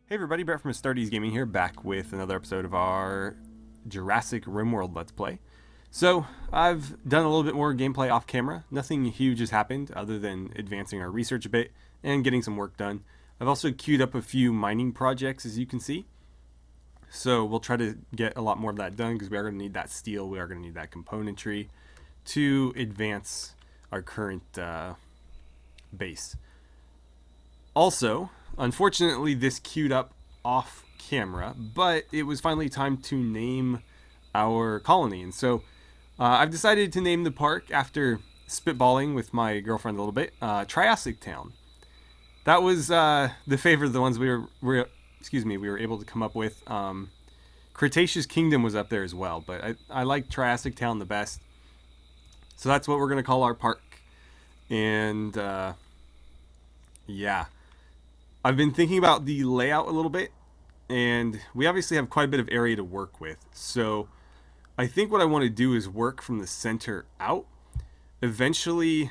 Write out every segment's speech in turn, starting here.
Hey everybody, Brett from AstartesGaming here, back with another episode of our Jurassic RimWorld Let's Play. So, I've done a little bit more gameplay off camera. Nothing huge has happened other than advancing our research a bit and getting some work done. I've also queued up a few mining projects, as you can see. So, we'll try to get a lot more of that done because we are going to need that steel, we are going to need that componentry to advance our current base. Also, unfortunately, this queued up off camera, but it was finally time to name our colony. And so I've decided to name the park after spitballing with my girlfriend a little bit, Triassic Town. That was the favorite of the ones we were able to come up with. Cretaceous Kingdom was up there as well, but I like Triassic Town the best. So that's what we're going to call our park. And yeah. I've been thinking about the layout a little bit, and we obviously have quite a bit of area to work with. So I think what I want to do is work from the center out. Eventually,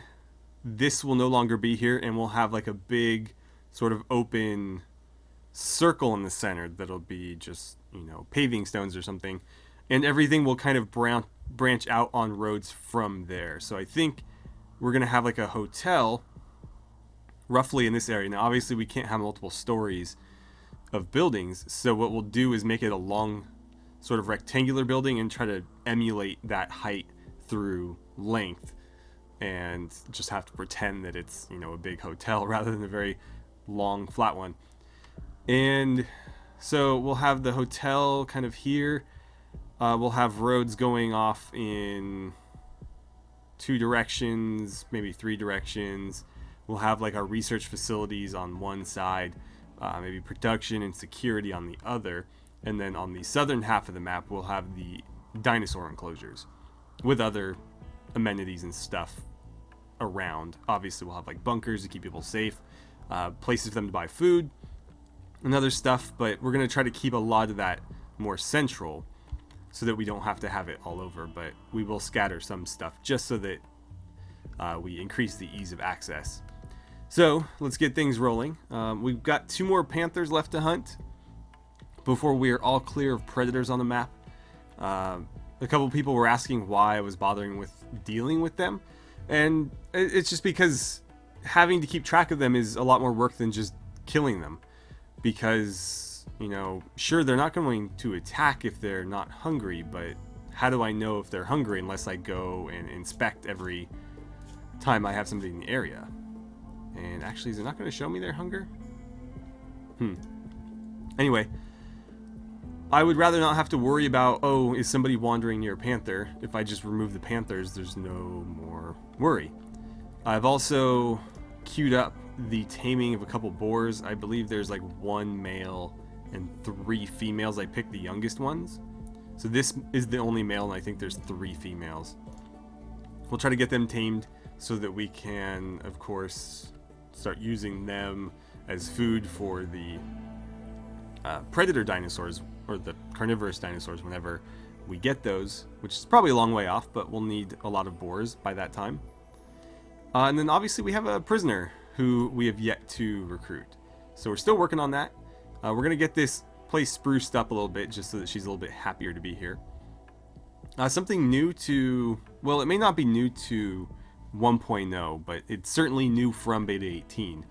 this will no longer be here, and we'll have like a big sort of open circle in the center that'll be just, paving stones or something. And everything will kind of branch out on roads from there. So I think we're going to have like a hotel roughly in this area. Now, obviously, we can't have multiple stories of buildings, so what we'll do is make it a long sort of rectangular building and try to emulate that height through length and just have to pretend that it's, a big hotel rather than a very long flat one. And so we'll have the hotel kind of here. We'll have roads going off in 2 directions, maybe 3 directions. We'll have like our research facilities on one side, maybe production and security on the other. And then on the southern half of the map, we'll have the dinosaur enclosures with other amenities and stuff around. Obviously, we'll have like bunkers to keep people safe, places for them to buy food and other stuff. But we're going to try to keep a lot of that more central so that we don't have to have it all over. But we will scatter some stuff just so that we increase the ease of access. So let's get things rolling. We've got 2 more panthers left to hunt before we are all clear of predators on the map. A couple people were asking why I was bothering with dealing with them, and it's just because having to keep track of them is a lot more work than just killing them, because sure, they're not going to attack if they're not hungry, but how do I know if they're hungry unless I go and inspect every time I have somebody in the area? And actually, is it not going to show me their hunger? Anyway, I would rather not have to worry about, oh, is somebody wandering near a panther? If I just remove the panthers, there's no more worry. I've also queued up the taming of a couple boars. I believe there's like 1 male and 3 females. I picked the youngest ones. So this is the only male, and I think there's 3 females. We'll try to get them tamed so that we can, of course, start using them as food for the predator dinosaurs, or the carnivorous dinosaurs, whenever we get those, which is probably a long way off, but we'll need a lot of boars by that time. And then obviously we have a prisoner who we have yet to recruit. So we're still working on that. We're going to get this place spruced up a little bit just so that she's a little bit happier to be here. Something new to, well, it may not be new to 1.0, but it's certainly new from Beta 18,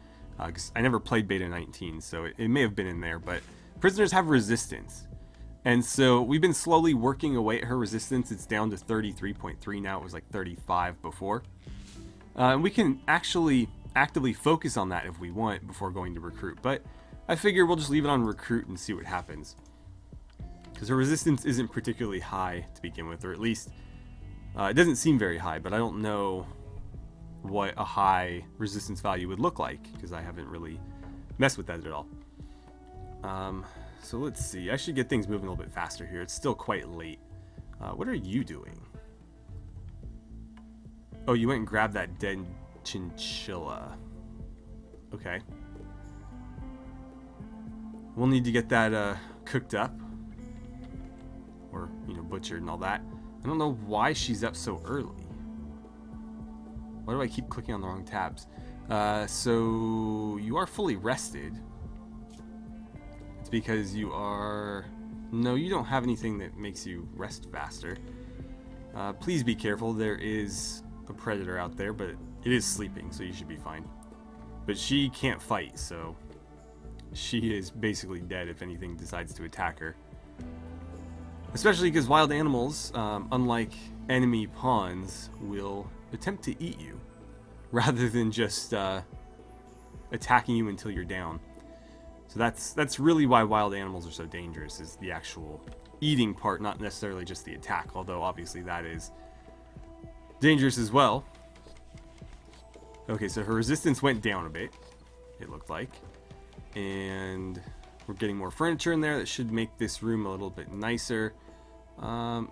because I never played Beta 19, so it may have been in there, but prisoners have resistance. And so we've been slowly working away at her resistance. It's down to 33.3 now. It was like 35 before. And we can actually actively focus on that if we want before going to recruit, but I figure we'll just leave it on recruit and see what happens, because her resistance isn't particularly high to begin with, or at least it doesn't seem very high, but I don't know what a high resistance value would look like because I haven't really messed with that at all. So let's see. I should get things moving a little bit faster here. It's still quite late. What are you doing? Oh, you went and grabbed that dead chinchilla. Okay. We'll need to get that cooked up, or butchered and all that. I don't know why she's up so early. Why do I keep clicking on the wrong tabs? So you are fully rested. because you are... No, you don't have anything that makes you rest faster. Please be careful. There is a predator out there, but it is sleeping, so you should be fine. But she can't fight, so she is basically dead if anything decides to attack her. Especially because wild animals, unlike enemy pawns, will attempt to eat you rather than just attacking you until you're down. So that's really why wild animals are so dangerous, is the actual eating part, not necessarily just the attack, although obviously that is dangerous as well. Okay, so her resistance went down a bit, it looked like. And we're getting more furniture in there that should make this room a little bit nicer.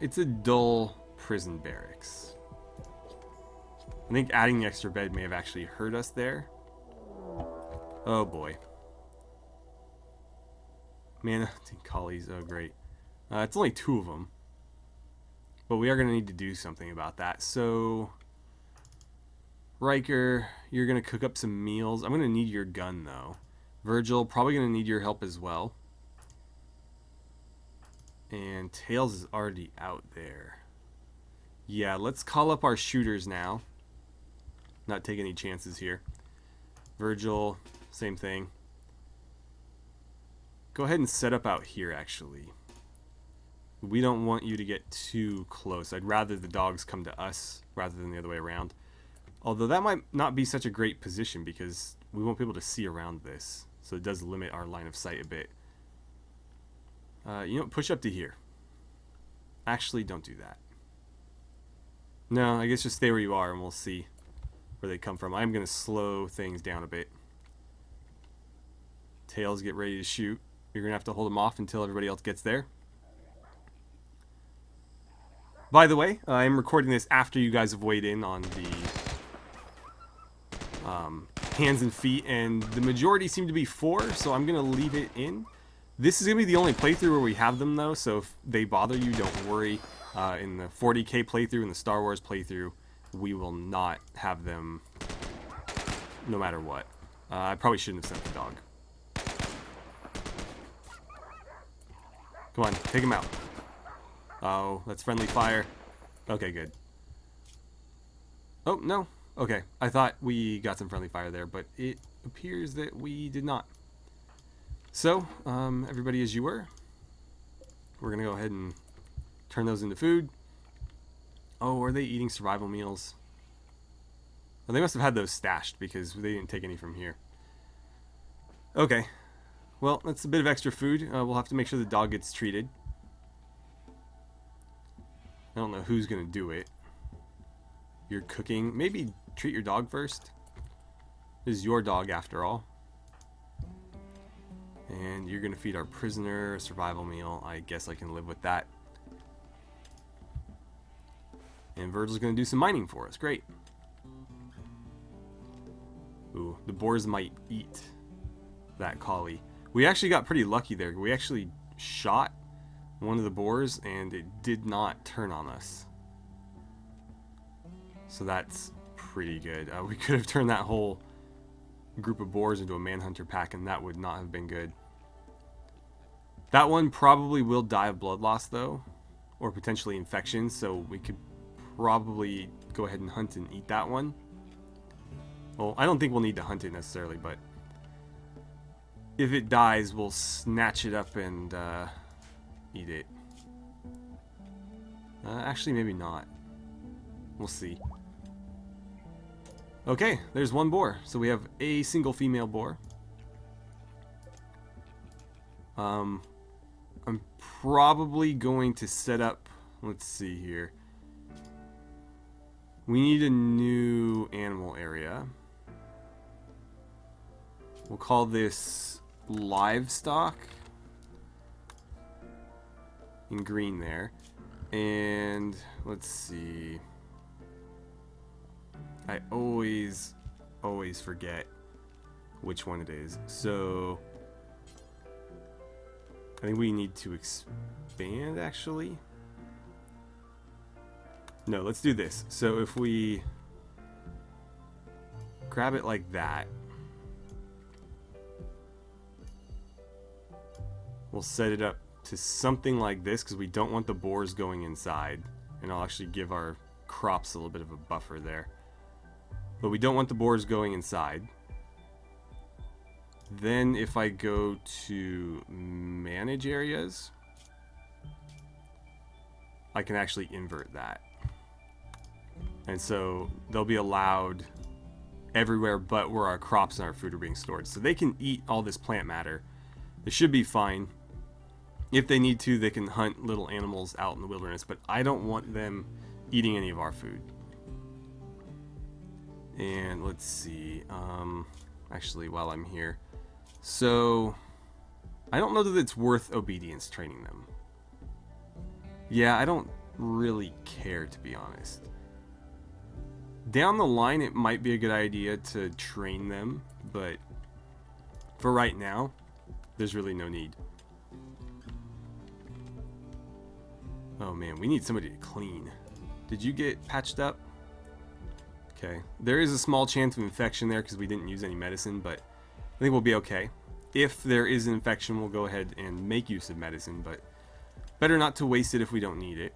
It's a dull prison barracks. I think adding the extra bed may have actually hurt us there. Oh boy. Mana collies, oh great. It's only 2 of them. But we are going to need to do something about that. So, Riker, you're going to cook up some meals. I'm going to need your gun though. Virgil, probably going to need your help as well. And Tails is already out there. Yeah, let's call up our shooters now. Not take any chances here. Virgil, same thing. Go ahead and set up out here, actually. We don't want you to get too close. I'd rather the dogs come to us rather than the other way around. Although that might not be such a great position because we won't be able to see around this. So it does limit our line of sight a bit. You know, push up to here. Actually, don't do that. No, I guess just stay where you are and we'll see where they come from. I'm going to slow things down a bit. Tails, get ready to shoot. You're going to have to hold them off until everybody else gets there. By the way, I'm recording this after you guys have weighed in on the hands and feet, and the majority seem to be 4, so I'm going to leave it in. This is going to be the only playthrough where we have them, though, so if they bother you, don't worry. In the 40K playthrough and the Star Wars playthrough, we will not have them no matter what. I probably shouldn't have sent the dog. Come on, take him out. Oh, that's friendly fire. Okay, good. Oh, no. Okay, I thought we got some friendly fire there, but it appears that we did not. So, everybody as you were. We're going to go ahead and turn those into food. Oh, are they eating survival meals? Well, they must have had those stashed because they didn't take any from here. Okay. Well, that's a bit of extra food. We'll have to make sure the dog gets treated. I don't know who's going to do it. You're cooking. Maybe treat your dog first. This is your dog after all. And you're going to feed our prisoner a survival meal. I guess I can live with that. And Virgil's going to do some mining for us. Great. Ooh, the boars might eat that collie. We actually got pretty lucky there. We actually shot one of the boars and it did not turn on us. So that's pretty good. We could have turned that whole group of boars into a manhunter pack and that would not have been good. That one probably will die of blood loss though, or potentially infection, so we could probably go ahead and hunt and eat that one. Well, I don't think we'll need to hunt it necessarily, but if it dies, we'll snatch it up and eat it. Actually, maybe not. We'll see. Okay, there's one boar. So we have a single female boar. I'm probably going to set up... Let's see here. We need a new animal area. We'll call this livestock. In green there. And let's see. I always forget which one it is. So I think we need to expand actually. No, let's do this. So if we grab it like that. We'll set it up to something like this because we don't want the boars going inside. And I'll actually give our crops a little bit of a buffer there. But we don't want the boars going inside. Then if I go to manage areas, I can actually invert that. And so they'll be allowed everywhere but where our crops and our food are being stored. So they can eat all this plant matter. It should be fine. If they need to, they can hunt little animals out in the wilderness, but I don't want them eating any of our food. And let's see, actually while I'm here, so I don't know that it's worth obedience training them. Yeah, I don't really care, to be honest. Down the line, it might be a good idea to train them, but for right now, there's really no need. Oh man, we need somebody to clean. Did you get patched up? Okay, there is a small chance of infection there because we didn't use any medicine, but I think we'll be okay. If there is an infection, we'll go ahead and make use of medicine, but better not to waste it if we don't need it.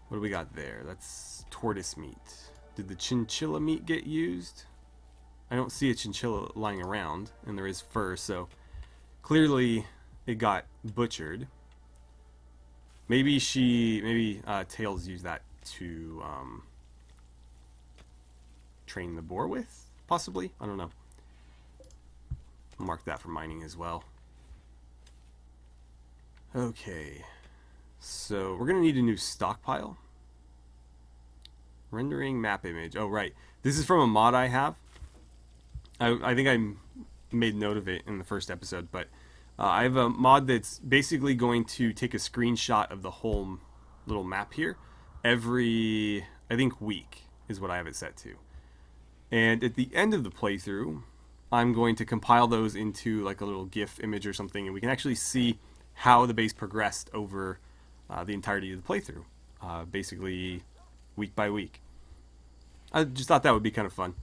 What do we got there? That's tortoise meat. Did the chinchilla meat get used? I don't see a chinchilla lying around, and there is fur, so clearly it got butchered. Maybe Tails used that to train the boar with, possibly? I don't know. I'll mark that for mining as well. Okay, so we're gonna need a new stockpile. Rendering map image. Oh right, this is from a mod I have. I think I made note of it in the first episode, but I have a mod that's basically going to take a screenshot of the whole little map here every, I think, week is what I have it set to. And at the end of the playthrough, I'm going to compile those into like a little GIF image or something, and we can actually see how the base progressed over the entirety of the playthrough, basically week by week. I just thought that would be kind of fun.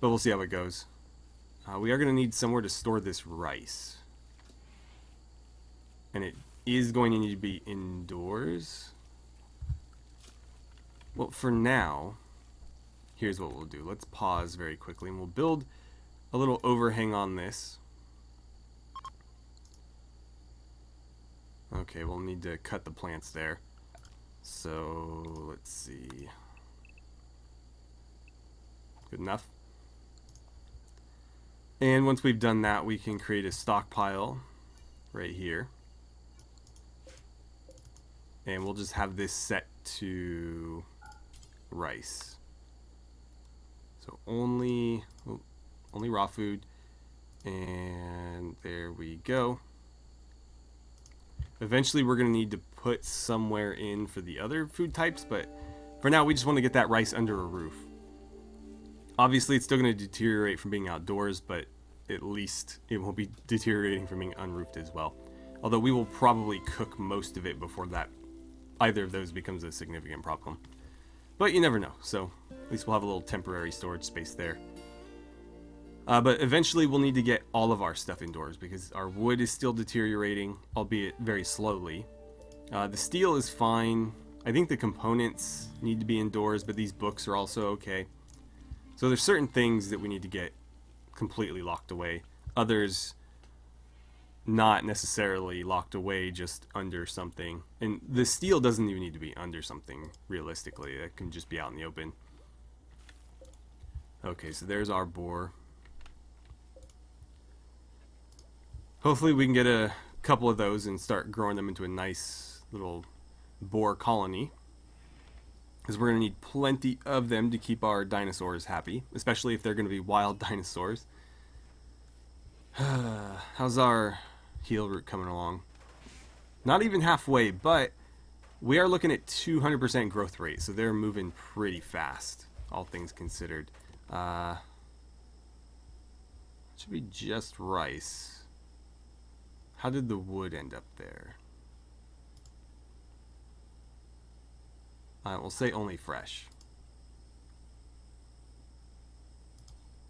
But we'll see how it goes. We are going to need somewhere to store this rice. And it is going to need to be indoors. Well, for now, here's what we'll do. Let's pause very quickly and we'll build a little overhang on this. Okay, we'll need to cut the plants there. So, let's see. Good enough. And once we've done that, we can create a stockpile right here. And we'll just have this set to rice. So only raw food. And there we go. Eventually we're going to need to put somewhere in for the other food types, but for now we just want to get that rice under a roof. Obviously it's still going to deteriorate from being outdoors, but at least it won't be deteriorating from being unroofed as well. Although we will probably cook most of it before that either of those becomes a significant problem. But you never know, so at least we'll have a little temporary storage space there. But eventually we'll need to get all of our stuff indoors because our wood is still deteriorating, albeit very slowly. The steel is fine. I think the components need to be indoors, but these books are also okay. So there's certain things that we need to get completely locked away. Others not necessarily locked away, just under something. And the steel doesn't even need to be under something, realistically. That can just be out in the open. Okay, so there's our boar. Hopefully we can get a couple of those and start growing them into a nice little boar colony. Because we're going to need plenty of them to keep our dinosaurs happy. Especially if they're going to be wild dinosaurs. How's our heal route coming along? Not even halfway, but we are looking at 200% growth rate. So they're moving pretty fast, all things considered. Should be just rice. How did the wood end up there? We'll say only fresh.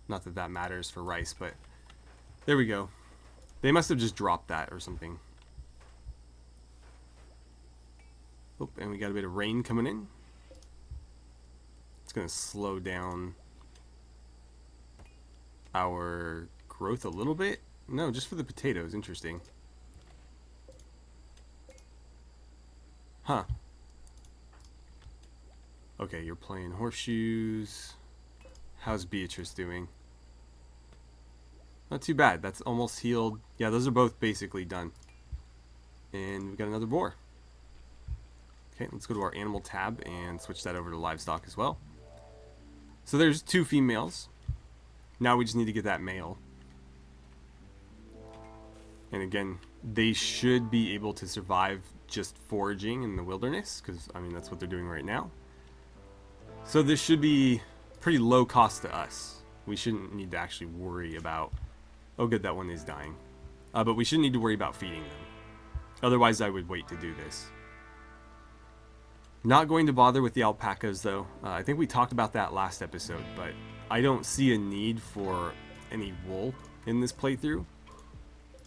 Not that that matters for rice, but There we go. They must have just dropped that or something. Oh, and we got a bit of rain coming in. It's going to slow down our growth a little bit. No, just for the potatoes. Interesting. Huh. Okay, you're playing horseshoes. How's Beatrice doing? Not too bad. That's almost healed. Yeah, those are both basically done. And we got another boar. Okay, let's go to our animal tab and switch that over to livestock as well. So there's 2 females. Now we just need to get that male. And again, they should be able to survive just foraging in the wilderness, because, I mean, that's what they're doing right now. So this should be pretty low cost to us. We shouldn't need to actually worry about... Oh, good, that one is dying. But we shouldn't need to worry about feeding them. Otherwise, I would wait to do this. Not going to bother with the alpacas, though. I think we talked about that last episode, but I don't see a need for any wool in this playthrough.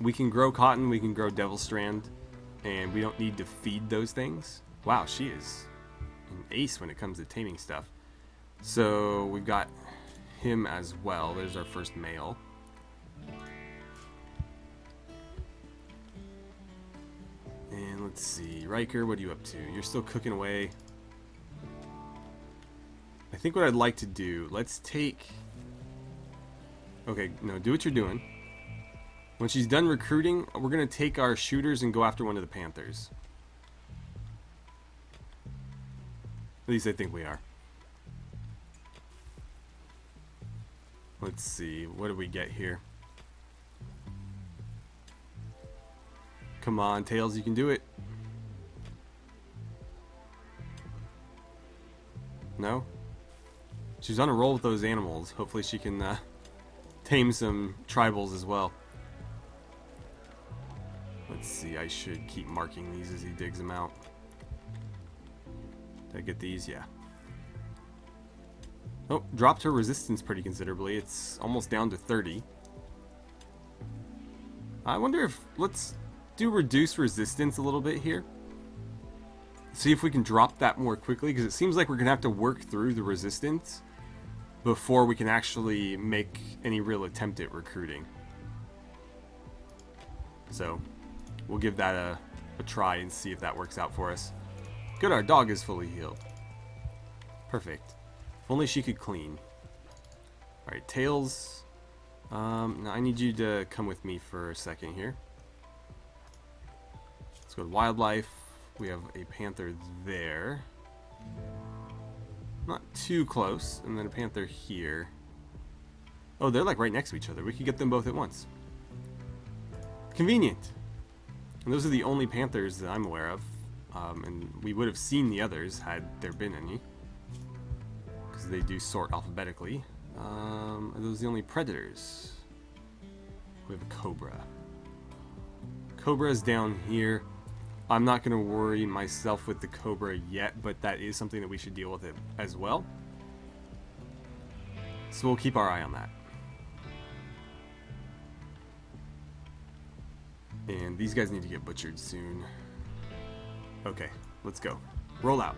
We can grow cotton, we can grow devil strand, and we don't need to feed those things. Wow, she is an ace when it comes to taming stuff. So we've got him as well. There's our first male. And let's see, Riker, what are you up to? You're still cooking away. I think what I'd like to do, let's take... Okay, no, do what you're doing. When she's done recruiting, we're going to take our shooters and go after one of the panthers. At least I think we are. Let's see, what do we get here? Come on, Tails, you can do it. No? She's on a roll with those animals. Hopefully she can tame some tribals as well. Let's see, I should keep marking these as he digs them out. Did I get these? Yeah. Oh, dropped her resistance pretty considerably. It's almost down to 30. I wonder if... Let's do reduce resistance a little bit here. See if we can drop that more quickly, because it seems like we're going to have to work through the resistance before we can actually make any real attempt at recruiting. So, we'll give that a try and see if that works out for us. Good, our dog is fully healed. Perfect. If only she could clean. Alright, Tails. Now I need you to come with me for a second here. Let's go to wildlife. We have a panther there. Not too close. And then a panther here. Oh, they're like right next to each other. We could get them both at once. Convenient. And those are the only panthers that I'm aware of. And we would have seen the others had there been any. Because they do sort alphabetically. Are those the only predators? We have a cobra. Cobra's down here. I'm not going to worry myself with the cobra yet, but that is something that we should deal with it as well. So we'll keep our eye on that. And these guys need to get butchered soon. Okay, let's go. Roll out.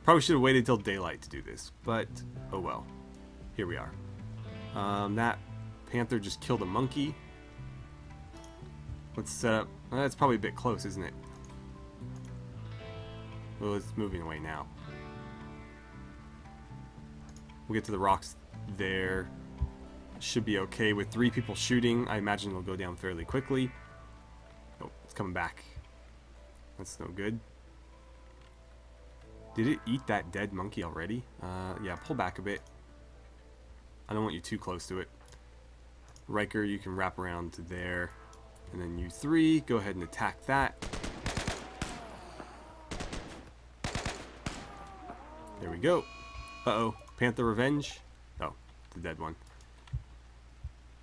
Probably should have waited till daylight to do this, but oh well. Here we are. That panther just killed a monkey. Let's set up... That's probably a bit close, isn't it? Well, it's moving away now. We'll get to the rocks there. Should be okay with 3 people shooting. I imagine it'll go down fairly quickly. Oh, it's coming back. That's no good. Did it eat that dead monkey already? Yeah, pull back a bit. I don't want you too close to it. Riker, you can wrap around to there. And then you 3, go ahead and attack that. There we go. Uh-oh, Panther Revenge. Oh, the dead one.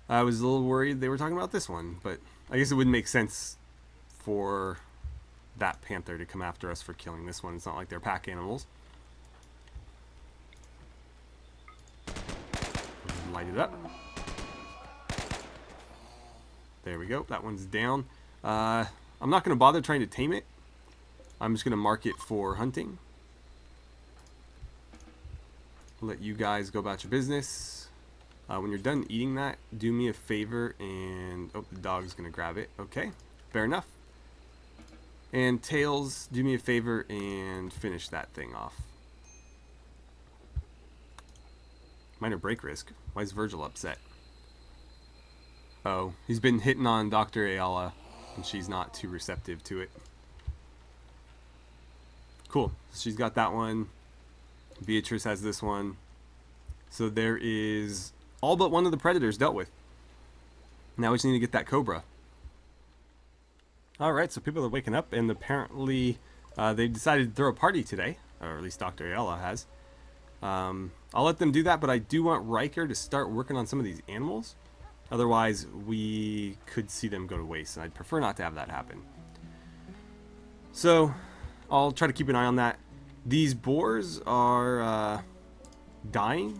I was a little worried they were talking about this one, but I guess it wouldn't make sense for that panther to come after us for killing this one. It's not like they're pack animals. Light it up. There we go. That one's down. I'm not going to bother trying to tame it. I'm just going to mark it for hunting. Let you guys go about your business. When you're done eating that, do me a favor and... Oh, the dog's going to grab it. Okay, fair enough. And Tails, do me a favor and finish that thing off. Minor break risk. Why is Virgil upset? Oh, he's been hitting on Dr. Ayala, and she's not too receptive to it. Cool. She's got that one. Beatrice has this one. So there is all but one of the predators dealt with. Now we just need to get that cobra. Alright, so people are waking up, and apparently they decided to throw a party today. Or at least Dr. Ayala has. I'll let them do that, but I do want Riker to start working on some of these animals. Otherwise, we could see them go to waste, and I'd prefer not to have that happen. So, I'll try to keep an eye on that. These boars are dying,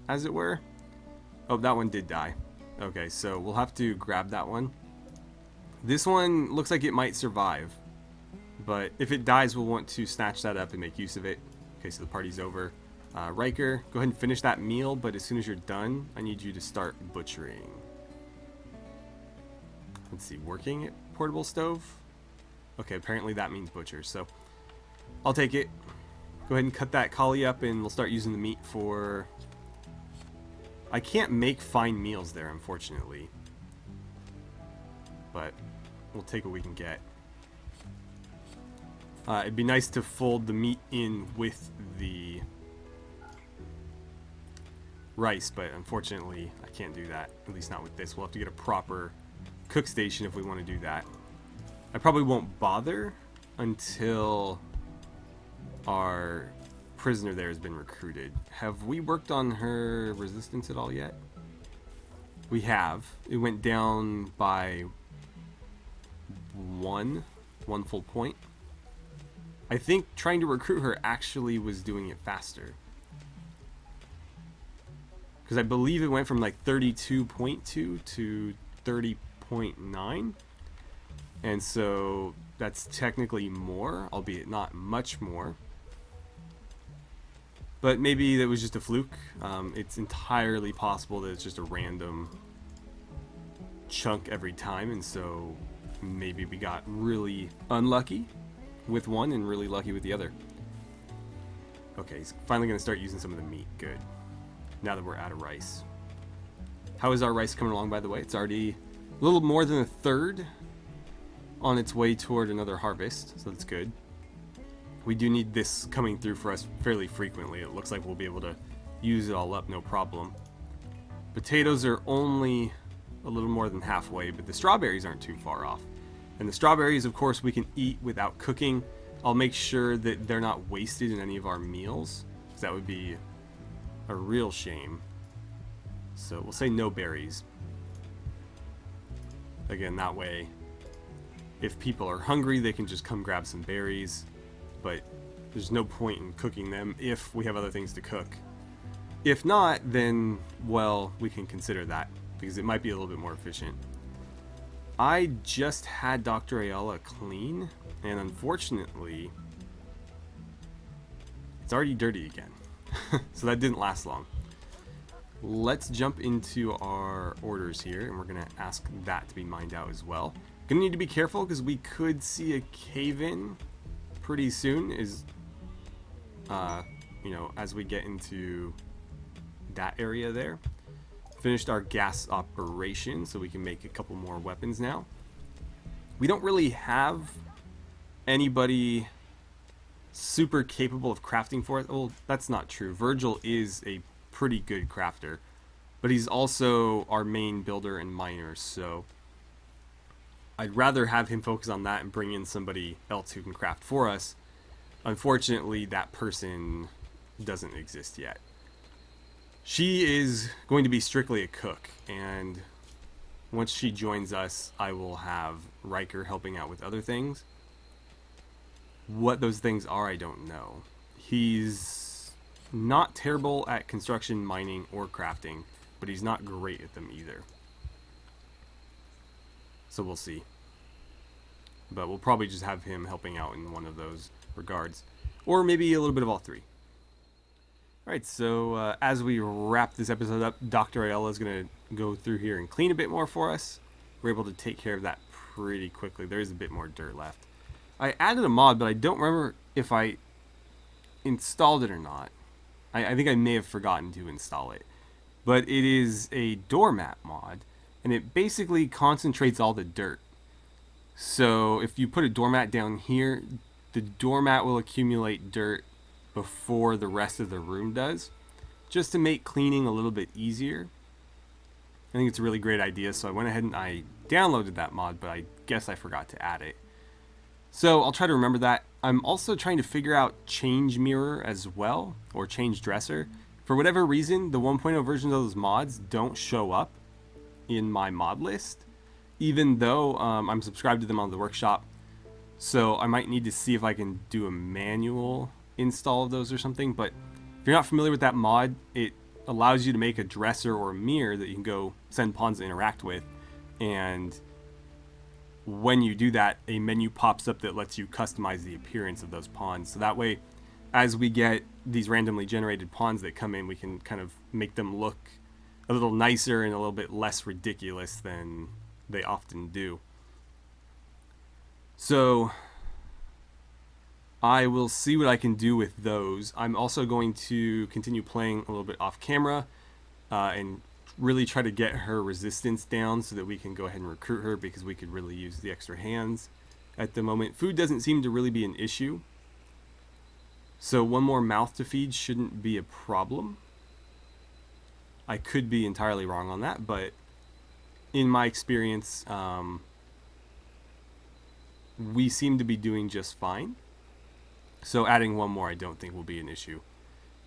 as it were. Oh, that one did die. Okay, so we'll have to grab that one. This one looks like it might survive, but if it dies, we'll want to snatch that up and make use of it. Okay, so the party's over. Riker, go ahead and finish that meal, but as soon as you're done, I need you to start butchering. Let's see, working at portable stove? Okay, apparently that means butcher, so I'll take it. Go ahead and cut that collie up, and we'll start using the meat for... I can't make fine meals there, unfortunately. But we'll take what we can get. It'd be nice to fold the meat in with the rice, but unfortunately I can't do that, at least not with this. We'll have to get a proper cook station if we want to do that. I probably won't bother until our prisoner there has been recruited. Have we worked on her resistance at all yet? We have. It went down by one full point. I think trying to recruit her actually was doing it faster. Because I believe it went from like 32.2 to 30.9. And so that's technically more, albeit not much more. But maybe that was just a fluke. It's entirely possible that it's just a random chunk every time. And so maybe we got really unlucky with one and really lucky with the other. Okay, he's finally going to start using some of the meat. Good. Now that we're out of rice. How is our rice coming along, by the way? It's already a little more than a third on its way toward another harvest, so that's good. We do need this coming through for us fairly frequently. It looks like we'll be able to use it all up, no problem. Potatoes are only a little more than halfway, but the strawberries aren't too far off. And the strawberries, of course, we can eat without cooking. I'll make sure that they're not wasted in any of our meals, because that would be a real shame. So we'll say no berries. Again, that way, if people are hungry, they can just come grab some berries. But there's no point in cooking them if we have other things to cook. If not, then, well, we can consider that, because it might be a little bit more efficient. I just had Dr. Ayala clean, and unfortunately, it's already dirty again. So that didn't last long. Let's jump into our orders here, and we're going to ask that to be mined out as well. Going to need to be careful, because we could see a cave-in pretty soon, as we get into that area there. Finished our gas operation, so we can make a couple more weapons now. We don't really have anybody super capable of crafting for it. Well, that's not true. Virgil is a pretty good crafter, but he's also our main builder and miner, so I'd rather have him focus on that and bring in somebody else who can craft for us. Unfortunately, that person doesn't exist yet. She is going to be strictly a cook, and once she joins us, I will have Riker helping out with other things. What those things are, I don't know. He's not terrible at construction, mining, or crafting, but he's not great at them either. So we'll see. But we'll probably just have him helping out in one of those regards. Or maybe a little bit of all three. Alright, so as we wrap this episode up, Dr. Ayala is going to go through here and clean a bit more for us. We're able to take care of that pretty quickly. There is a bit more dirt left. I added a mod, but I don't remember if I installed it or not. I think I may have forgotten to install it. But it is a doormat mod, and it basically concentrates all the dirt. So if you put a doormat down here, the doormat will accumulate dirt before the rest of the room does, just to make cleaning a little bit easier. I think it's a really great idea, so I went ahead and I downloaded that mod, but I guess I forgot to add it. So I'll try to remember that. I'm also trying to figure out change mirror as well, or change dresser. For whatever reason, the 1.0 versions of those mods don't show up in my mod list, even though I'm subscribed to them on the workshop. So I might need to see if I can do a manual install of those or something. But if you're not familiar with that mod, it allows you to make a dresser or a mirror that you can go send pawns to interact with. And when you do that, a menu pops up that lets you customize the appearance of those pawns. So that way, as we get these randomly generated pawns that come in, we can kind of make them look a little nicer and a little bit less ridiculous than they often do. So I will see what I can do with those. I'm also going to continue playing a little bit off camera and really try to get her resistance down so that we can go ahead and recruit her, because we could really use the extra hands at the moment. Food doesn't seem to really be an issue, so one more mouth to feed shouldn't be a problem. I could be entirely wrong on that, but in my experience, we seem to be doing just fine. So adding one more I don't think will be an issue.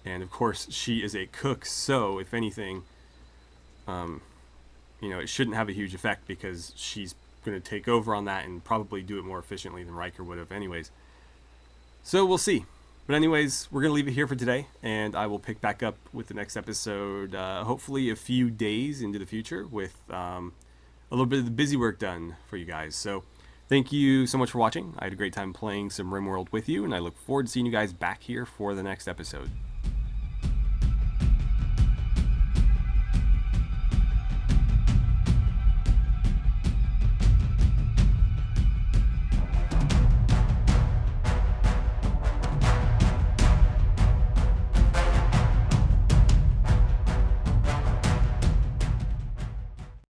And of course, she is a cook, so if anything, it shouldn't have a huge effect, because she's going to take over on that and probably do it more efficiently than Riker would have anyways. So we'll see. But anyways, we're going to leave it here for today, and I will pick back up with the next episode, hopefully a few days into the future, with a little bit of the busy work done for you guys. So thank you so much for watching. I had a great time playing some RimWorld with you, and I look forward to seeing you guys back here for the next episode.